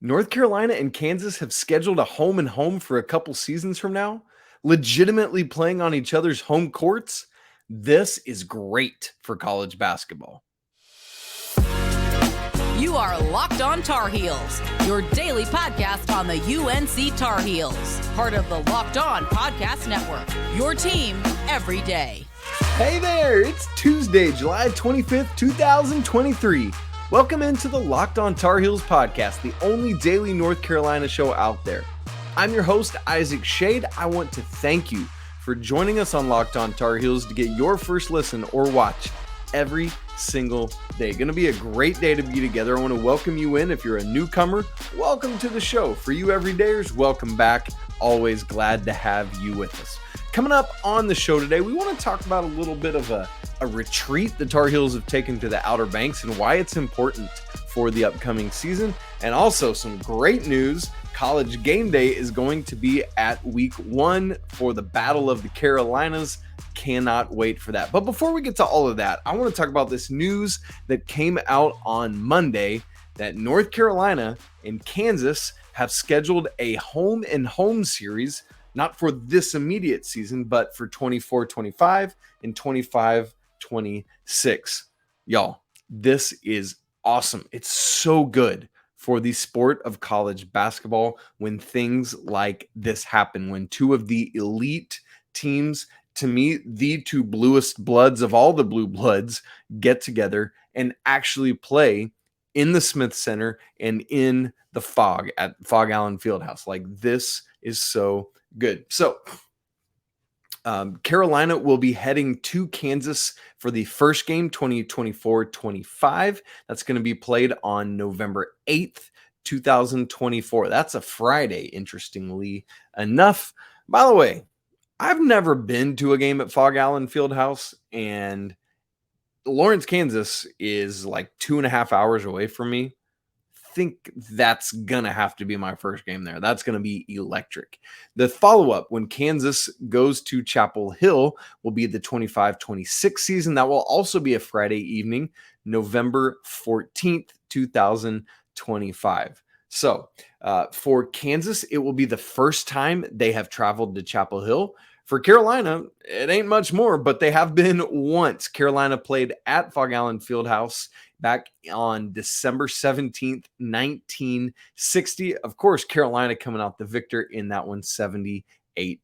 North Carolina and Kansas have scheduled a home and home for a couple seasons from now, legitimately playing on each other's home courts. This is great for college basketball. You are Locked On Tar Heels, your daily podcast on the UNC Tar Heels, part of the Locked On Podcast Network, your team every day. Hey there, it's Tuesday, July 25th, 2023. Welcome into the Locked On Tar Heels podcast, the only daily North Carolina show out there. I'm your host, Isaac Shade. I want to thank you for joining us on Locked On Tar Heels to get your first listen or watch every single day. Going to be a great day to be together. I want to welcome you in. If you're a newcomer, welcome to the show. For you everydayers, welcome back. Always glad to have you with us. Coming up on the show today, we want to talk about a little bit of a retreat the Tar Heels have taken to the Outer Banks and why it's important for the upcoming season. And also some great news. College Game Day is going to be at week 1 for the Battle of the Carolinas. Cannot wait for that. But before we get to all of that, I want to talk about this news that came out on Monday that North Carolina and Kansas have scheduled a home and home series, not for this immediate season, but for 24-25 and 25-26. Y'all, this is awesome. It's so good for the sport of college basketball when things like this happen, when two of the elite teams, to me, the two bluest bloods of all the blue bloods, get together and actually play in the Smith Center and in the Phog at Phog Allen Fieldhouse. Like, this is so good. So Carolina will be heading to Kansas for the first game, 2024-25. That's going to be played on November 8th, 2024. That's a Friday, interestingly enough. By the way, I've never been to a game at Phog Allen Fieldhouse, and Lawrence, Kansas is like 2.5 hours away from me. Think that's gonna have to be my first game there. That's gonna be electric. The follow-up when Kansas goes to Chapel Hill will be the 25-26 season. That will also be a Friday evening, November 14th, 2025. So for Kansas, it will be the first time they have traveled to Chapel Hill. For Carolina, it ain't much more, but they have been once. Carolina played at Phog Allen Fieldhouse back on December 17th, 1960. Of course, Carolina coming out the victor in that one, 78-70. I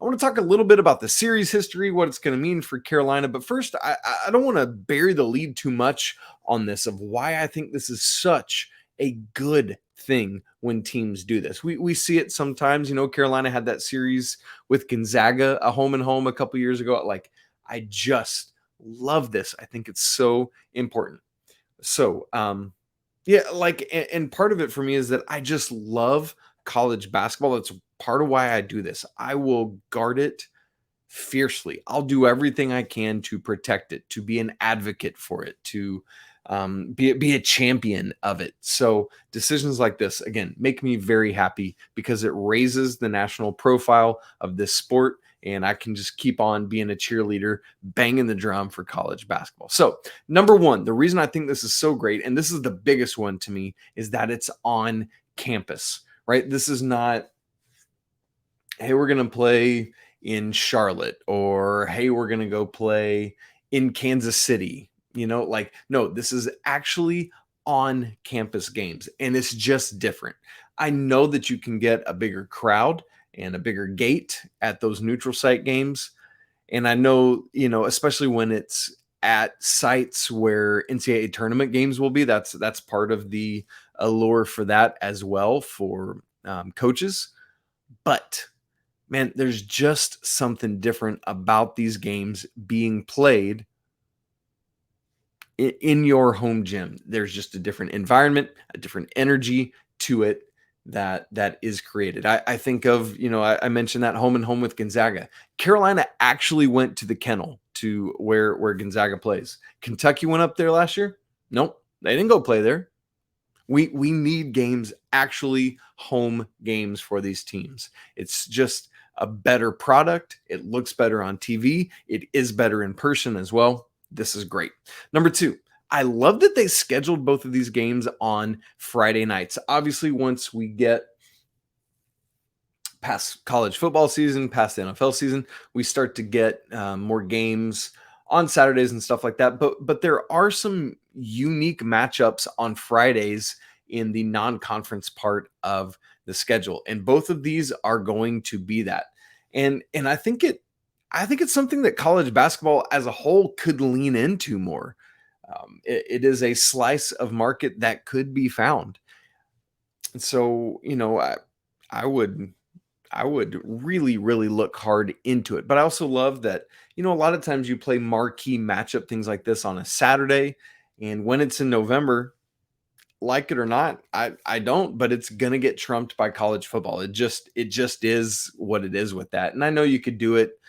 want to talk a little bit about the series history, what it's going to mean for Carolina. But first, I don't want to bury the lead too much on this of why I think this is such a good thing when teams do this. We see it sometimes. You know, Carolina had that series with Gonzaga, a home and home a couple years ago. Like, I just love this. I think it's so important. So, yeah, like, and part of it for me is that I just love college basketball. That's part of why I do this. I will guard it fiercely. I'll do everything I can to protect it, to be an advocate for it, to be a champion of it. So decisions like this, again, make me very happy because it raises the national profile of this sport, and I can just keep on being a cheerleader, banging the drum for college basketball. So number one, the reason I think this is so great, and this is the biggest one to me, is that it's on campus, right? This is not, hey, we're going to play in Charlotte, or hey, we're going to go play in Kansas City. You know, like, no, this is actually on campus games, and it's just different. I know that you can get a bigger crowd and a bigger gate at those neutral site games. And I know, you know, especially when it's at sites where NCAA tournament games will be, that's part of the allure for that as well for coaches. But man, there's just something different about these games being played in your home gym. There's just a different environment, a different energy to it that is created. I think of, you know, I mentioned that home and home with Gonzaga. Carolina actually went to the kennel to where Gonzaga plays. Kentucky went up there last year. Nope, they didn't go play there. We need games, actually home games for these teams. It's just a better product. It looks better on TV. It is better in person as well. This is great. Number two, I love that they scheduled both of these games on Friday nights. Obviously, once we get past college football season, past the NFL season, we start to get more games on Saturdays and stuff like that. But there are some unique matchups on Fridays in the non-conference part of the schedule, and both of these are going to be that. And I think it's something that college basketball as a whole could lean into more. It is a slice of market that could be found. So, I would really, really look hard into it. But I also love that, a lot of times you play marquee matchup things like this on a Saturday. And when it's in November, like it or not, I don't, but it's gonna get trumped by college football. It just is what it is with that. And I know you could do it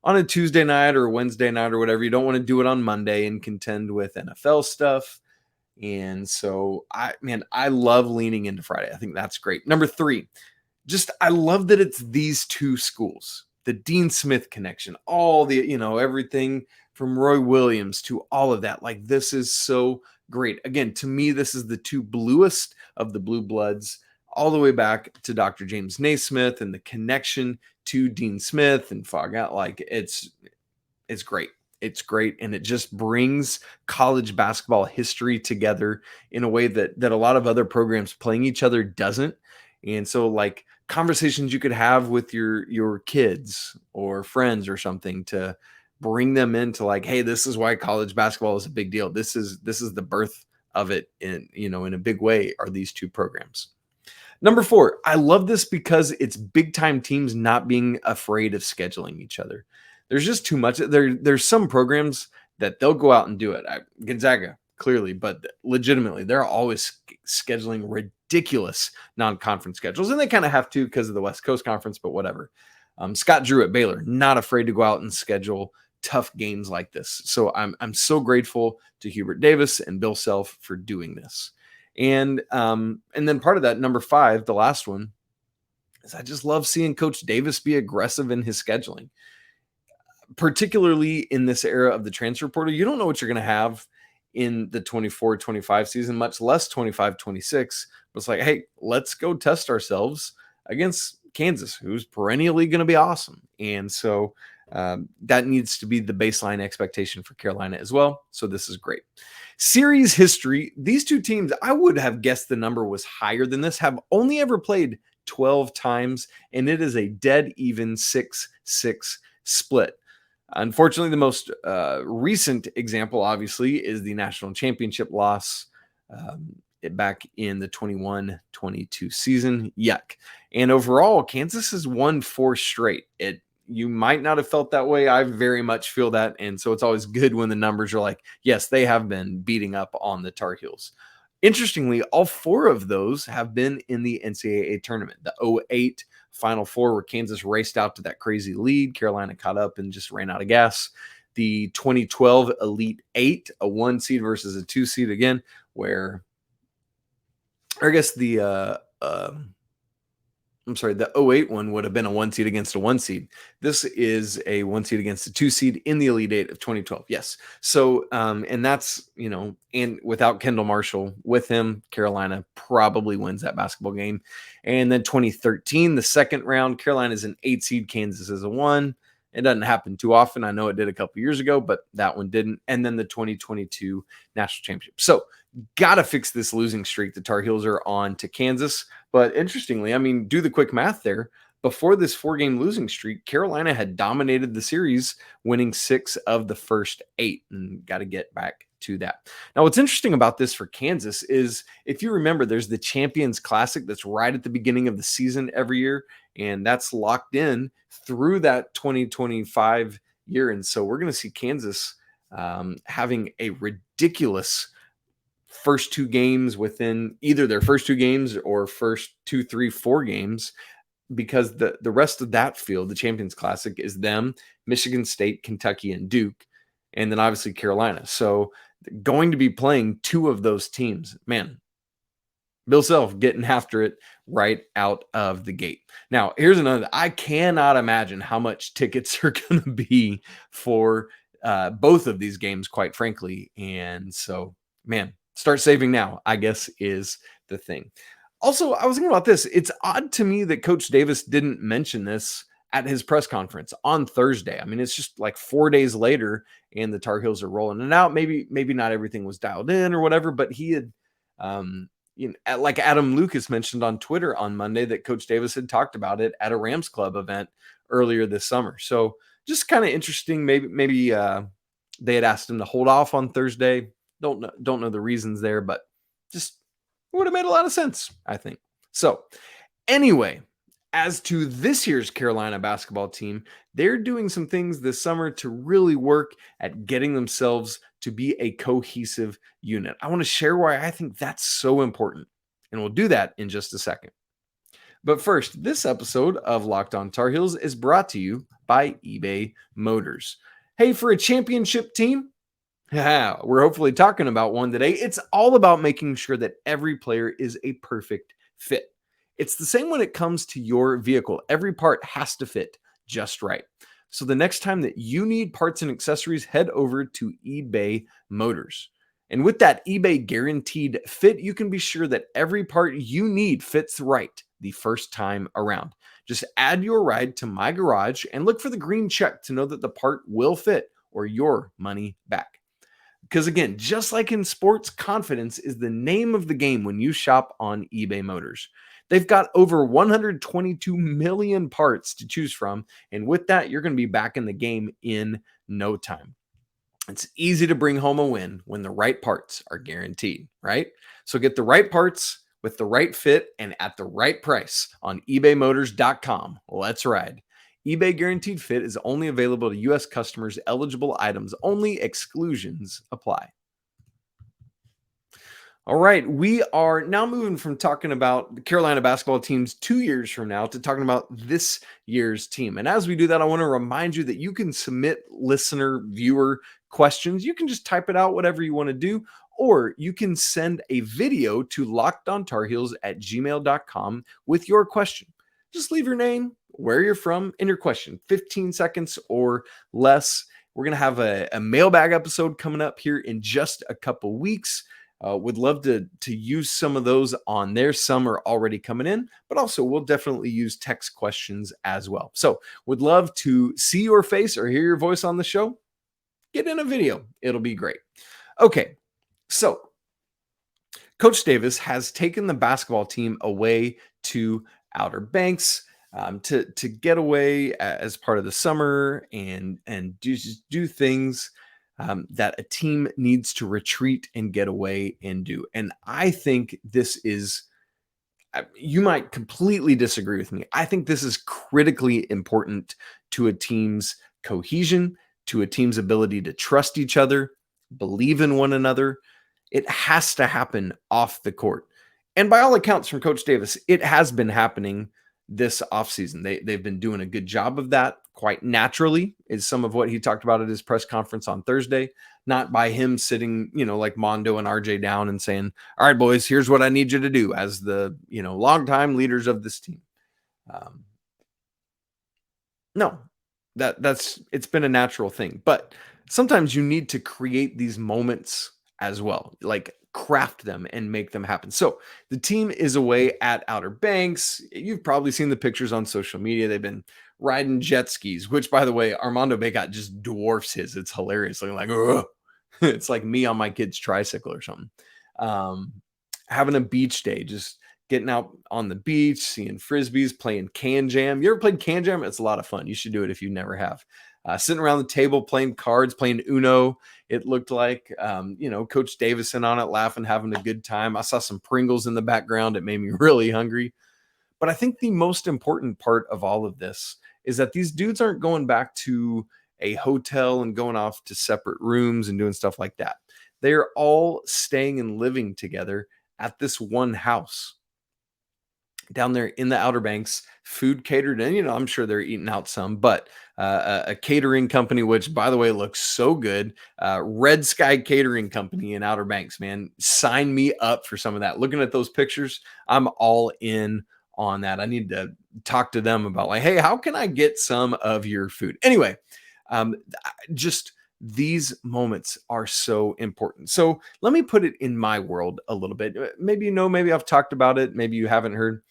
on a Tuesday night or Wednesday night or whatever. You don't want to do it on Monday and contend with NFL stuff. And so I love leaning into Friday. I think that's great. Number 3, I love that it's these two schools, the Dean Smith connection, all the, everything from Roy Williams to all of that. Like, this is so great. Again, to me, this is the two bluest of the blue bloods, all the way back to Dr. James Naismith and the connection to Dean Smith and Phog out. Like, it's great. It's great. And it just brings college basketball history together in a way that a lot of other programs playing each other doesn't. And so, like, conversations you could have with your kids or friends or something to bring them into, like, hey, this is why college basketball is a big deal. This is the birth of it in a big way, are these two programs. Number 4, I love this because it's big time teams not being afraid of scheduling each other. There's just too much. There's some programs that they'll go out and do it. Gonzaga, clearly, but legitimately, they're always scheduling ridiculous non-conference schedules, and they kind of have to because of the West Coast Conference, but whatever. Scott Drew at Baylor, not afraid to go out and schedule tough games like this. So I'm so grateful to Hubert Davis and Bill Self for doing this. And then part of that, number 5, the last one, is I just love seeing Coach Davis be aggressive in his scheduling, particularly in this era of the transfer portal. You don't know what you're going to have in the 24-25 season, much less 25-26. But it's like, hey, let's go test ourselves against Kansas, who's perennially going to be awesome. And so that needs to be the baseline expectation for Carolina as well. So this is great. Series history, these two teams, I would have guessed the number was higher than this, have only ever played 12 times, and it is a dead even 6-6 split. Unfortunately, the most recent example, obviously, is the national championship loss back in the 21-22 season. Yuck. And overall, Kansas has won 4 straight. You might not have felt that way. I very much feel that. And so it's always good when the numbers are like, yes, they have been beating up on the Tar Heels. Interestingly, all 4 of those have been in the NCAA tournament. The 2008 Final Four, where Kansas raced out to that crazy lead. Carolina caught up and just ran out of gas. The 2012 Elite 8, a 1 seed versus a 2 seed again, where I guess the 2008 one would have been a 1 seed against a 1 seed. This is a 1 seed against a 2 seed in the Elite 8 of 2012. Yes. So, and that's, and without Kendall Marshall with him, Carolina probably wins that basketball game. And then 2013, the second round, Carolina's an 8 seed, Kansas is a 1. It doesn't happen too often. I know it did a couple years ago, but that one didn't. And then the 2022 national championship. So got to fix this losing streak the Tar Heels are on to Kansas. But interestingly, do the quick math there. Before this 4-game losing streak, Carolina had dominated the series, winning 6 of the first 8, and got to get back to that. Now, what's interesting about this for Kansas is, if you remember, there's the Champions Classic that's right at the beginning of the season every year, and that's locked in through that 2025 year. And so we're going to see Kansas having a ridiculous first 2 games within either their first 2 games or first 2, 3, 4 games, because the rest of that field, the Champions Classic, is them, Michigan State, Kentucky, and Duke, and then obviously Carolina. So going to be playing 2 of those teams. Man, Bill Self getting after it right out of the gate. Now, here's another. I cannot imagine how much tickets are going to be for both of these games, quite frankly. And so man, start saving now, I guess, is the thing. Also, I was thinking about this. It's odd to me that Coach Davis didn't mention this at his press conference on Thursday. I mean, it's just like 4 days later and the Tar Heels are rolling it out. Maybe not everything was dialed in or whatever, but he had, like Adam Lucas mentioned on Twitter on Monday that Coach Davis had talked about it at a Rams Club event earlier this summer. So just kind of interesting. Maybe they had asked him to hold off on Thursday. Don't know the reasons there, but just would have made a lot of sense, I think. So anyway, as to this year's Carolina basketball team, they're doing some things this summer to really work at getting themselves to be a cohesive unit. I want to share why I think that's so important, and we'll do that in just a second. But first, this episode of Locked On Tar Heels is brought to you by eBay Motors. Hey, for a championship team, we're hopefully talking about one today. It's all about making sure that every player is a perfect fit. It's the same when it comes to your vehicle. Every part has to fit just right. So the next time that you need parts and accessories, head over to eBay Motors. And with that eBay guaranteed fit, you can be sure that every part you need fits right the first time around. Just add your ride to My Garage and look for the green check to know that the part will fit or your money back. Because again, just like in sports, confidence is the name of the game when you shop on eBay Motors. They've got over 122 million parts to choose from, and with that, you're going to be back in the game in no time. It's easy to bring home a win when the right parts are guaranteed, right? So get the right parts with the right fit and at the right price on ebaymotors.com. Let's ride. eBay Guaranteed Fit is only available to U.S. customers, eligible items only, exclusions apply. All right, we are now moving from talking about the Carolina basketball teams 2 years from now to talking about this year's team. And as we do that, I want to remind you that you can submit listener, viewer questions. You can just type it out, whatever you want to do, or you can send a video to lockedontarheels@gmail.com with your question. Just leave your name, where you're from, and your question, 15 seconds or less. We're going to have a mailbag episode coming up here in just a couple weeks. Would love to use some of those on there. Some are already coming in, but also we'll definitely use text questions as well. So would love to see your face or hear your voice on the show. Get in a video. It'll be great. Okay, so Coach Davis has taken the basketball team away to Outer Banks to get away as part of the summer and do things that a team needs to retreat and get away and do. And I think this is, you might completely disagree with me. I think this is critically important to a team's cohesion, to a team's ability to trust each other, believe in one another. It has to happen off the court. And by all accounts from Coach Davis, it has been happening this offseason. They've been doing a good job of that quite naturally, is some of what he talked about at his press conference on Thursday, not by him sitting, like Mondo and RJ down and saying, all right, boys, here's what I need you to do as the, longtime leaders of this team. No, it's been a natural thing, but sometimes you need to create these moments as well, like craft them and make them happen. So the team is away at Outer Banks. You've probably seen the pictures on social media. They've been riding jet skis, which, by the way, Armando Bacot just dwarfs his. It's hilarious. Looking like, ugh. It's like me on my kid's tricycle or something. Having a beach day, just getting out on the beach, seeing frisbees, playing Can Jam. You ever played Can Jam? It's a lot of fun. You should do it if you never have. Sitting around the table, playing cards, playing Uno. It looked like, Coach Davison on it, laughing, having a good time. I saw some Pringles in the background. It made me really hungry. But I think the most important part of all of this is that these dudes aren't going back to a hotel and going off to separate rooms and doing stuff like that. They're all staying and living together at this one house down there in the Outer Banks, food catered in. I'm sure they're eating out some, but a catering company, which, by the way, looks so good. Red Sky Catering Company in Outer Banks, man. Sign me up for some of that. Looking at those pictures, I'm all in on that. I need to talk to them about, like, hey, how can I get some of your food? Anyway, just These moments are so important. So let me put it in my world a little bit. Maybe you know, maybe I've talked about it, maybe you haven't heard.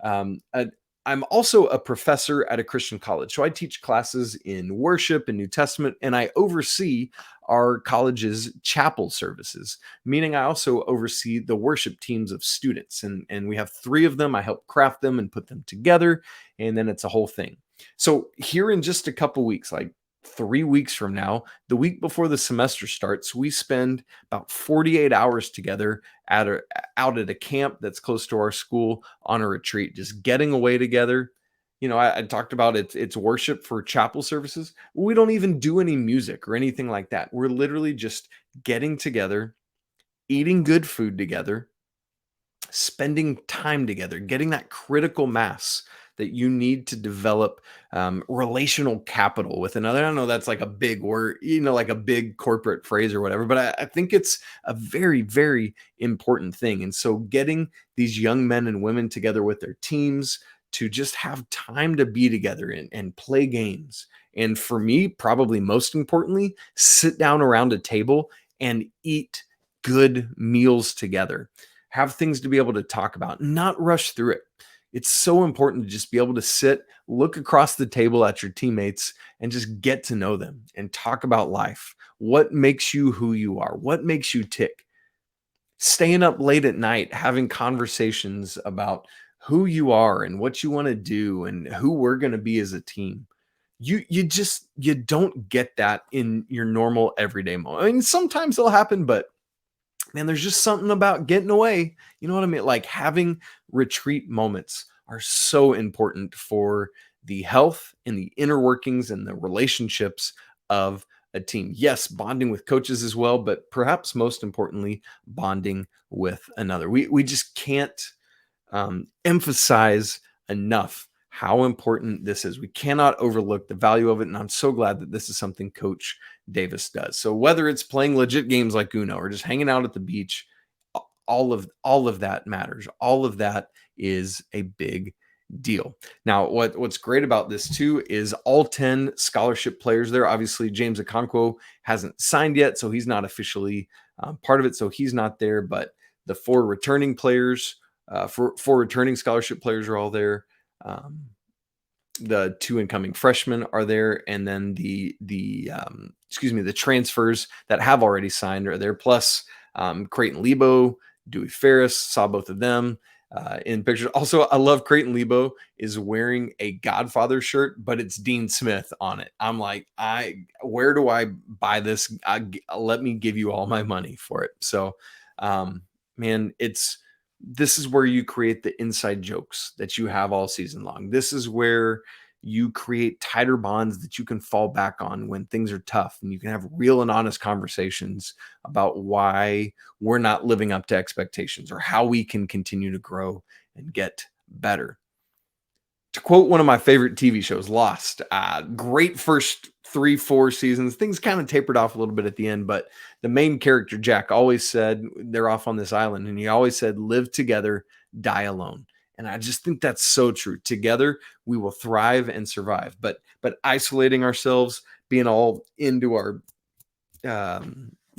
Um, uh, I'm also a professor at a Christian college. So I teach classes in worship and New Testament, and I oversee our college's chapel services, meaning I also oversee the worship teams of students. And we have 3 of them. I help craft them and put them together, and then it's a whole thing. So here in just a couple weeks, like 3 weeks from now, the week before the semester starts, we spend about 48 hours together out at a camp that's close to our school on a retreat, just getting away together. You know, I talked about it's worship for chapel services. We don't even do any music or anything like that. We're literally just getting together, eating good food together, spending time together, getting that critical mass that you need to develop relational capital with another. I don't know, that's like a big word, you know, like a big corporate phrase or whatever, but I think it's a very, very important thing. And so getting these young men and women together with their teams to just have time to be together and play games. And for me, probably most importantly, sit down around a table and eat good meals together, have things to be able to talk about, not rush through it. It's so important to just be able to sit, look across the table at your teammates, and just get to know them and talk about life. What makes you who you are? What makes you tick? Staying up late at night, having conversations about who you are and what you want to do and who we're going to be as a team. You don't get that in your normal everyday moment. I mean, sometimes it'll happen, but man, there's just something about getting away. You know what I mean? Like having retreat moments are so important for the health and the inner workings and the relationships of a team. Yes, bonding with coaches as well, but perhaps most importantly, bonding with another. We just can't emphasize enough how important this is. We cannot overlook the value of it. And I'm so glad that this is something Coach Davis does. So whether it's playing legit games like Uno or just hanging out at the beach, all of that matters. All of that is a big deal. Now, what's great about this too is all 10 scholarship players there. Obviously, James Okonkwo hasn't signed yet, so he's not officially part of it. So he's not there. But the 4 returning players, four returning scholarship players are all there. The 2 incoming freshmen are there, and then the transfers that have already signed are there. Plus, Creighton Lebo, Dewey Ferris, saw both of them in pictures. Also, I love Creighton Lebo is wearing a Godfather shirt, but it's Dean Smith on it. I'm like, where do I buy this? Let me give you all my money for it. So, man, this is where you create the inside jokes that you have all season long. This is where you create tighter bonds that you can fall back on when things are tough, and you can have real and honest conversations about why we're not living up to expectations or how we can continue to grow and get better. To quote one of my favorite TV shows, Lost, great first 3-4 seasons. Things kind of tapered off a little bit at the end, but the main character, Jack, always said, they're off on this island, and he always said, live together, die alone. And I just think that's so true. Together, we will thrive and survive. But isolating ourselves, being all into our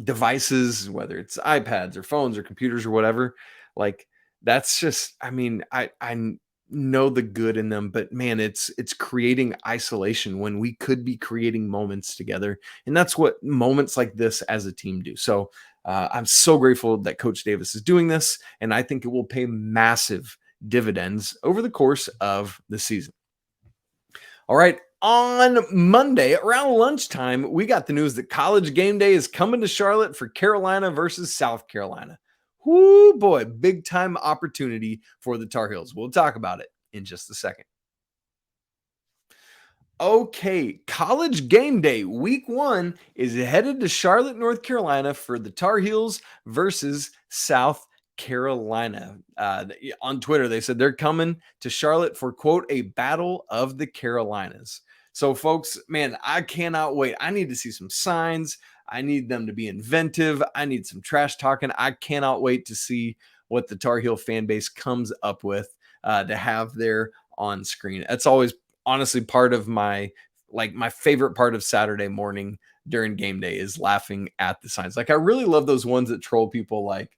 devices, whether it's iPads or phones or computers or whatever, like that's just, I mean, I know the good in them, but man, it's creating isolation when we could be creating moments together. And that's what moments like this as a team do. So I'm so grateful that Coach Davis is doing this, and I think it will pay massive dividends over the course of the season. All right, on Monday around lunchtime, we got the news that College Game Day is coming to Charlotte for Carolina versus South Carolina. Whoo, boy, big time opportunity for the Tar Heels. We'll talk about it in just a second. Okay, College Game Day week 1 is headed to Charlotte, North Carolina for the Tar Heels versus South Carolina. On Twitter, they said they're coming to Charlotte for, quote, a battle of the Carolinas. So, folks, man, I cannot wait. I need to see some signs. I need them to be inventive. I need some trash talking. I cannot wait to see what the Tar Heel fan base comes up with to have there on screen. That's always honestly part of my favorite part of Saturday morning during game day is laughing at the signs. Like, I really love those ones that troll people, like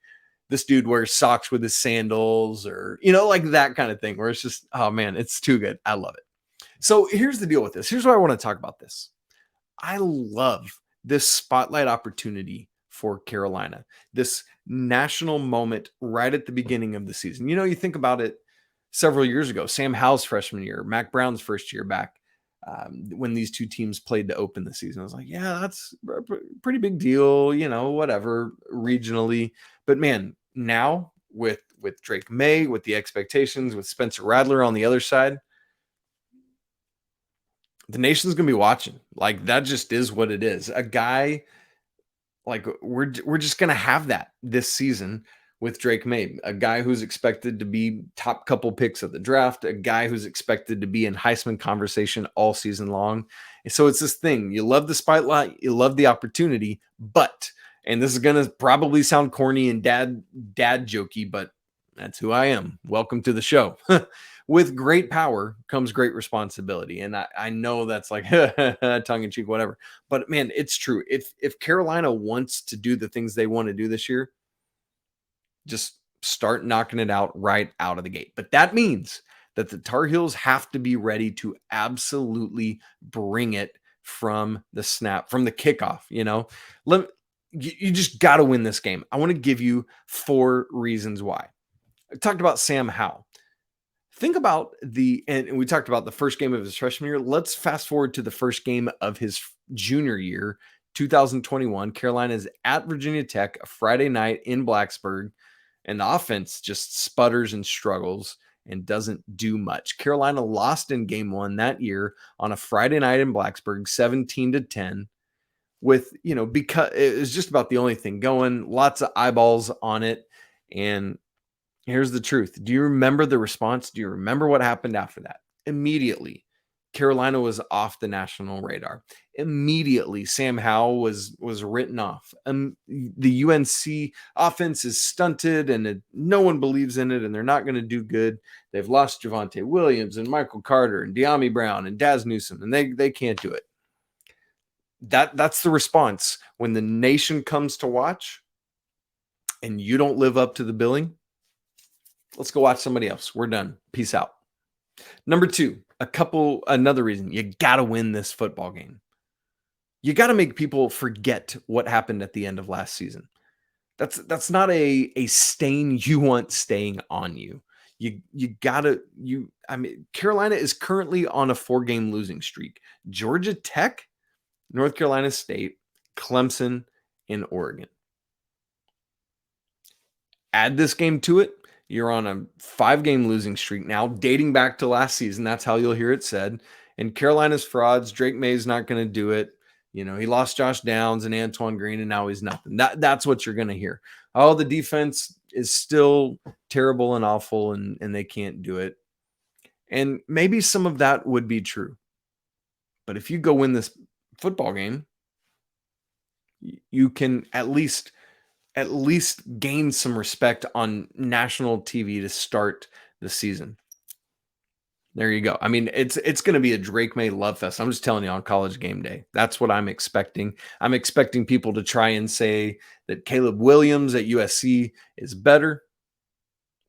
this dude wears socks with his sandals, or, like that kind of thing, where it's just, oh man, it's too good. I love it. So here's the deal with this. Here's why I want to talk about this. I love this spotlight opportunity for Carolina, this national moment right at the beginning of the season. You think about it several years ago, Sam Howell's freshman year, Mac Brown's first year back, when these two teams played to open the season. I was like, yeah, that's a pretty big deal, whatever, regionally. But man, now with Drake May, with the expectations, with Spencer Rattler on the other side, the nation's going to be watching. Like, that just is what it is. A guy, like, we're just going to have that this season with Drake May, a guy who's expected to be top couple picks of the draft, a guy who's expected to be in Heisman conversation all season long. And so it's this thing. You love the spotlight, you love the opportunity, but, and this is going to probably sound corny and dad jokey, but that's who I am. Welcome to the show. With great power comes great responsibility. And I know that's like tongue in cheek, whatever. But man, it's true. If Carolina wants to do the things they want to do this year, just start knocking it out right out of the gate. But that means that the Tar Heels have to be ready to absolutely bring it from the snap, from the kickoff. You just got to win this game. I want to give you 4 reasons why. I talked about Sam Howell. Think about and we talked about the first game of his freshman year. Let's fast forward to the first game of his junior year, 2021. Carolina is at Virginia Tech, a Friday night in Blacksburg, and the offense just sputters and struggles and doesn't do much. Carolina lost in game 1 that year on a Friday night in Blacksburg, 17-10, with, because it was just about the only thing going, lots of eyeballs on it. And here's the truth. Do you remember the response? Do you remember what happened after that? Immediately, Carolina was off the national radar. Immediately, Sam Howell was written off. The UNC offense is stunted, and no one believes in it, and they're not going to do good. They've lost Javonte Williams and Michael Carter and De'Ami Brown and Daz Newsome, and they can't do it. That's the response when the nation comes to watch, and you don't live up to the billing. Let's go watch somebody else. We're done. Peace out. Number 2, another reason you got to win this football game. You got to make people forget what happened at the end of last season. That's not a stain you want staying on you. Carolina is currently on a 4-game losing streak. Georgia Tech, North Carolina State, Clemson, and Oregon. Add this game to it. You're on a 5-game losing streak now, dating back to last season. That's how you'll hear it said. And Carolina's frauds. Drake May's not going to do it. He lost Josh Downs and Antoine Green, and now he's nothing. That's what you're going to hear. Oh, the defense is still terrible and awful, and they can't do it. And maybe some of that would be true. But if you go win this football game, you can at least gain some respect on national TV to start the season. There you go. I mean, it's going to be a Drake May love fest. I'm just telling you, on College Game Day. That's what I'm expecting. I'm expecting people to try and say that Caleb Williams at USC is better.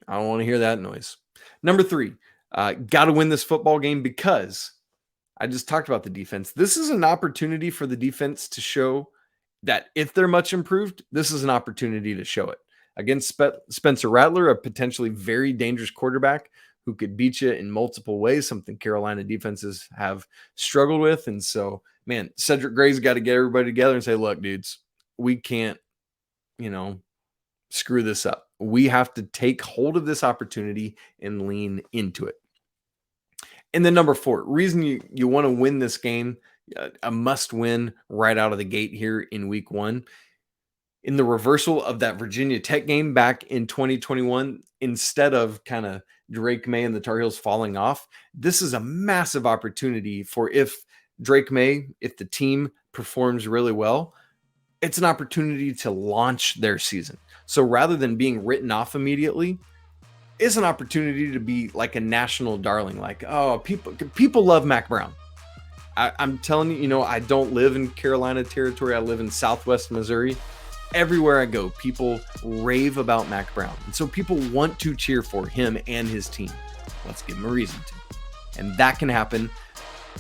I don't want to hear that noise. Number 3, got to win this football game because I just talked about the defense. This is an opportunity for the defense to show that if they're much improved, this is an opportunity to show it. Against Spencer Rattler, a potentially very dangerous quarterback who could beat you in multiple ways, something Carolina defenses have struggled with. And so, man, Cedric Gray's got to get everybody together and say, look, dudes, we can't, screw this up. We have to take hold of this opportunity and lean into it. And then number 4, reason you want to win this game, a must win right out of the gate here in week 1. In the reversal of that Virginia Tech game back in 2021, instead of kind of Drake May and the Tar Heels falling off, this is a massive opportunity for if the team performs really well, it's an opportunity to launch their season. So rather than being written off immediately, it's an opportunity to be like a national darling. Like, oh, people love Mac Brown. I'm telling you, I don't live in Carolina territory. I live in Southwest Missouri. Everywhere I go, people rave about Mac Brown. And so people want to cheer for him and his team. Let's give them a reason to. And that can happen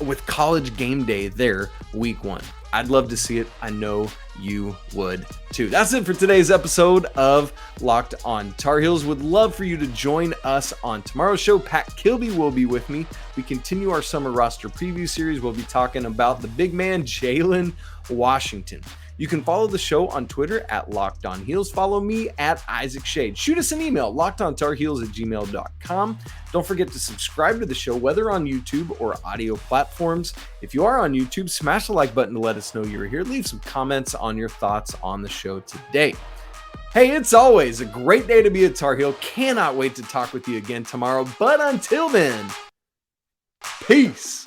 with College Game Day there week 1. I'd love to see it. I know you would too. That's it for today's episode of Locked on Tar Heels. Would love for you to join us on tomorrow's show. Pat Kilby will be with me. We continue our summer roster preview series. We'll be talking about the big man, Jae'lyn Washington. You can follow the show on Twitter at Locked On Heels. Follow me at Isaac Shade. Shoot us an email, lockedontarheels@gmail.com. Don't forget to subscribe to the show, whether on YouTube or audio platforms. If you are on YouTube, smash the like button to let us know you're here. Leave some comments on your thoughts on the show today. Hey, it's always a great day to be a Tar Heel. Cannot wait to talk with you again tomorrow. But until then, peace.